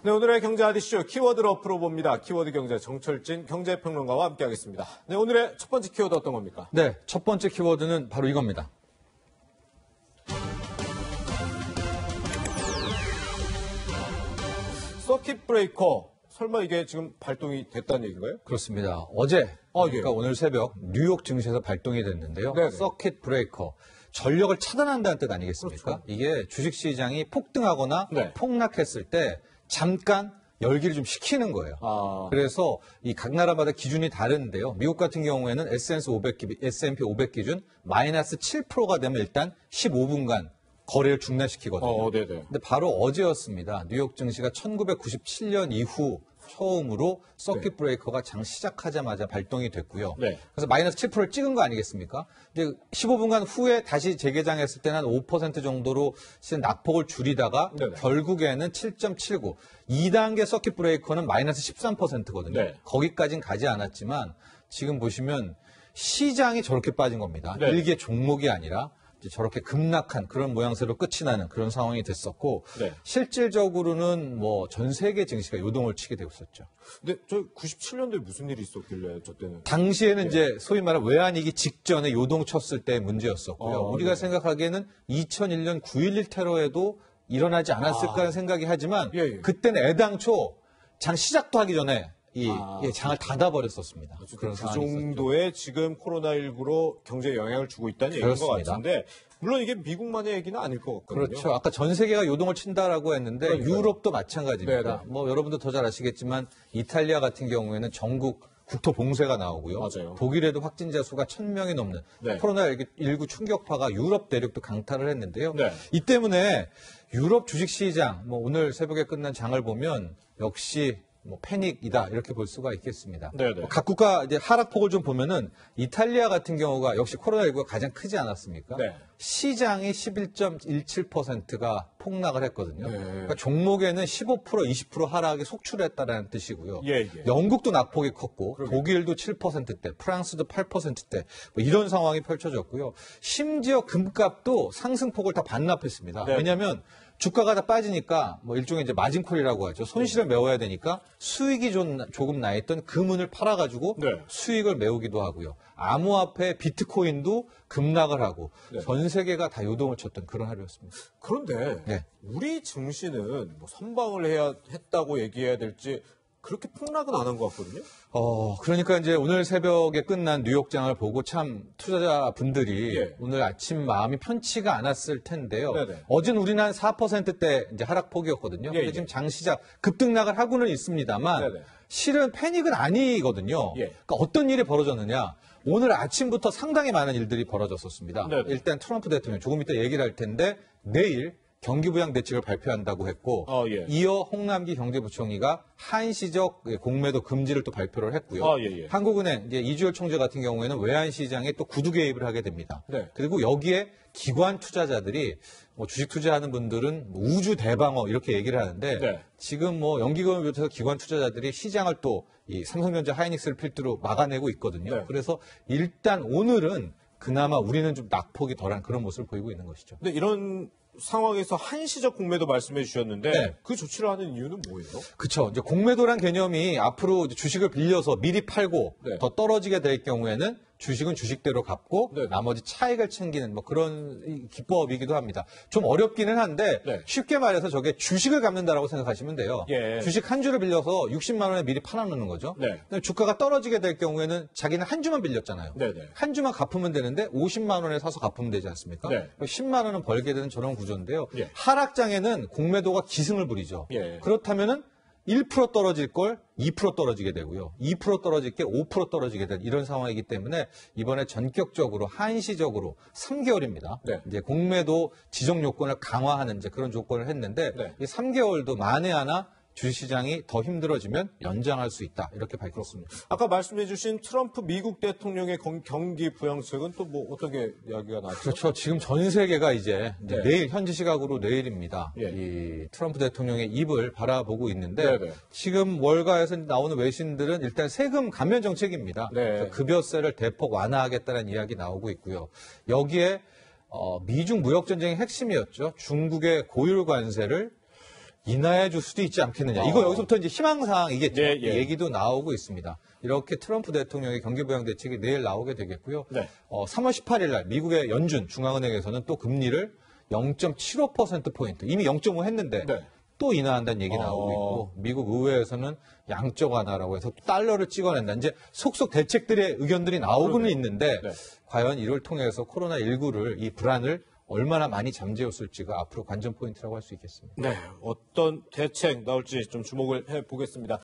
네, 오늘의 경제 아디쇼 키워드로 풀어봅니다. 키워드 경제 정철진 경제평론가와 함께하겠습니다. 네, 오늘의 첫 번째 키워드 어떤 겁니까? 네, 첫 번째 키워드는 바로 이겁니다. 서킷 브레이커. 설마 이게 지금 발동이 됐다는 얘기인가요? 그렇습니다. 어제, 그러니까 예. 오늘 새벽 뉴욕 증시에서 발동이 됐는데요. 네네. 서킷 브레이커. 전력을 차단한다는 뜻 아니겠습니까? 그렇죠. 이게 주식시장이 폭등하거나 네. 폭락했을 때 잠깐 열기를 좀 식히는 거예요. 그래서 이 각 나라마다 기준이 다른데요. 미국 같은 경우에는 S&P 500 기준 마이너스 7%가 되면 일단 15분간 거래를 중단시키거든요. 네네. 근데 바로 어제였습니다. 뉴욕 증시가 1997년 이후 처음으로 서킷 브레이커가 장 시작하자마자 발동이 됐고요. 네. 그래서 마이너스 7%를 찍은 거 아니겠습니까? 이제 15분간 후에 다시 재개장했을 때는 한 5% 정도로 낙폭을 줄이다가 네네. 결국에는 7.79. 2단계 서킷 브레이커는 마이너스 13%거든요. 네. 거기까지는 가지 않았지만 지금 보시면 시장이 저렇게 빠진 겁니다. 네. 일개 종목이 아니라 이제 저렇게 급락한 그런 모양새로 끝이 나는 그런 상황이 됐었고 네. 실질적으로는 뭐 전 세계 증시가 요동을 치게 되고 있었죠. 근데 저 97년도에 무슨 일이 있었길래 저 때는? 당시에는 이제 소위 말하는 외환위기 직전에 요동 쳤을 때 문제였었고요. 우리가 네. 생각하기에는 2001년 9.11 테러에도 일어나지 않았을까 하는 생각이 하지만 예. 그때는 애당초 장 시작도 하기 전에 장을 닫아버렸었습니다. 그런 그런 상황이 있었죠. 정도의 지금 코로나19로 경제에 영향을 주고 있다는 얘기인 것 그렇습니다. 같은데 물론 이게 미국만의 얘기는 아닐 것 같거든요. 그렇죠. 아까 전 세계가 요동을 친다라고 했는데 그러니까요. 유럽도 마찬가지입니다. 네네. 뭐 여러분도 더 잘 아시겠지만 이탈리아 같은 경우에는 전국 국토 봉쇄가 나오고요. 맞아요. 독일에도 확진자 수가 1,000명이 넘는 네. 코로나19 충격파가 유럽 대륙도 강타를 했는데요. 네. 이 때문에 유럽 주식시장 뭐 오늘 새벽에 끝난 장을 보면 역시 뭐 패닉이다 이렇게 볼 수가 있겠습니다. 네네. 각 국가 이제 하락폭을 좀 보면은 이탈리아 같은 경우가 역시 코로나19가 가장 크지 않았습니까? 네. 시장이 11.17%가 폭락을 했거든요. 네. 그러니까 종목에는 15% 20% 하락이 속출했다라는 뜻이고요. 예. 영국도 낙폭이 컸고 그러게요. 독일도 7%대, 프랑스도 8%대 뭐 이런 상황이 펼쳐졌고요. 심지어 금값도 상승폭을 다 반납했습니다. 네. 왜냐하면 주가가 다 빠지니까 뭐 일종의 이제 마진콜이라고 하죠. 손실을 메워야 되니까 수익이 조금 나 있던 금은을 팔아가지고 네. 수익을 메우기도 하고요. 암호화폐 비트코인도 급락을 하고 네. 전 세계가 다 요동을 쳤던 그런 하루였습니다. 그런데 네. 우리 증시는 뭐 선방을 했다고 얘기해야 될지 그렇게 폭락은 안 한 것 같거든요. 그러니까 이제 오늘 새벽에 끝난 뉴욕장을 보고 참 투자자분들이 예. 오늘 아침 마음이 편치가 않았을 텐데요. 네네. 어제는 우리는 한 4%대 이제 하락폭이었거든요. 예, 근데 지금 장 시작 급등락을 하고는 있습니다만 네네. 실은 패닉은 아니거든요. 예. 그러니까 어떤 일이 벌어졌느냐. 오늘 아침부터 상당히 많은 일들이 벌어졌었습니다. 네네. 일단 트럼프 대통령 조금 이따 얘기를 할 텐데 내일 경기부양 대책을 발표한다고 했고 예. 이어 홍남기 경제부총리가 한시적 공매도 금지를 또 발표를 했고요. 예. 한국은행 이제 이주열 총재 같은 경우에는 외환 시장에 또 구두 개입을 하게 됩니다. 네. 그리고 여기에 기관 투자자들이 뭐 주식 투자하는 분들은 우주 대방어 이렇게 얘기를 하는데 네. 지금 뭐 연기금을 비롯해서 기관 투자자들이 시장을 또 이 삼성전자 하이닉스를 필두로 막아내고 있거든요. 네. 그래서 일단 오늘은 그나마 우리는 좀 낙폭이 덜한 그런 모습을 보이고 있는 것이죠. 근데 이런 상황에서 한시적 공매도 말씀해 주셨는데 네. 그 조치를 하는 이유는 뭐예요? 그렇죠. 이제 공매도란 개념이 앞으로 이제 주식을 빌려서 미리 팔고 네. 더 떨어지게 될 경우에는 주식은 주식대로 갚고 네. 나머지 차익을 챙기는 뭐 그런 기법이기도 합니다. 좀 어렵기는 한데 네. 쉽게 말해서 저게 주식을 갚는다라고 생각하시면 돼요. 예. 주식 한 주를 빌려서 60만 원에 미리 팔아놓는 거죠. 네. 근데 주가가 떨어지게 될 경우에는 자기는 한 주만 빌렸잖아요. 네네. 한 주만 갚으면 되는데 50만 원에 사서 갚으면 되지 않습니까? 네. 10만 원은 벌게 되는 저런 구조인데요. 예. 하락장에는 공매도가 기승을 부리죠. 예. 그렇다면은 1% 떨어질 걸 2% 떨어지게 되고요. 2% 떨어질 게 5% 떨어지게 된 이런 상황이기 때문에 이번에 전격적으로 한시적으로 3개월입니다. 네. 이제 공매도 지정 요건을 강화하는 이제 그런 조건을 했는데 네. 이 3개월도 만에 하나 주식시장이 더 힘들어지면 연장할 수 있다. 이렇게 밝혔습니다. 아까 말씀해 주신 트럼프 미국 대통령의 경기 부양책은 또 뭐 어떻게 이야기가 나왔죠? 그렇죠. 지금 전 세계가 이제 네. 내일, 현지 시각으로 내일입니다. 예. 이 트럼프 대통령의 입을 바라보고 있는데 네네. 지금 월가에서 나오는 외신들은 일단 세금 감면 정책입니다. 네. 그래서 급여세를 대폭 완화하겠다는 이야기 나오고 있고요. 여기에 미중 무역 전쟁의 핵심이었죠. 중국의 고율 관세를 인하해 줄 수도 있지 않겠느냐. 이거 여기서부터 이제 희망사항이겠죠. 예, 예. 얘기도 나오고 있습니다. 이렇게 트럼프 대통령의 경기부양 대책이 내일 나오게 되겠고요. 네. 3월 18일 날 미국의 연준 중앙은행에서는 또 금리를 0.75%포인트, 이미 0.5 했는데 네. 또 인하한다는 얘기 나오고 있고, 미국 의회에서는 양적 완화라고 해서 달러를 찍어낸다. 이제 속속 대책들의 의견들이 나오고는 있는데, 네. 과연 이를 통해서 코로나19를, 이 불안을 얼마나 많이 잠재웠을지가 앞으로 관전 포인트라고 할 수 있겠습니다. 네, 어떤 대책 나올지 좀 주목을 해보겠습니다.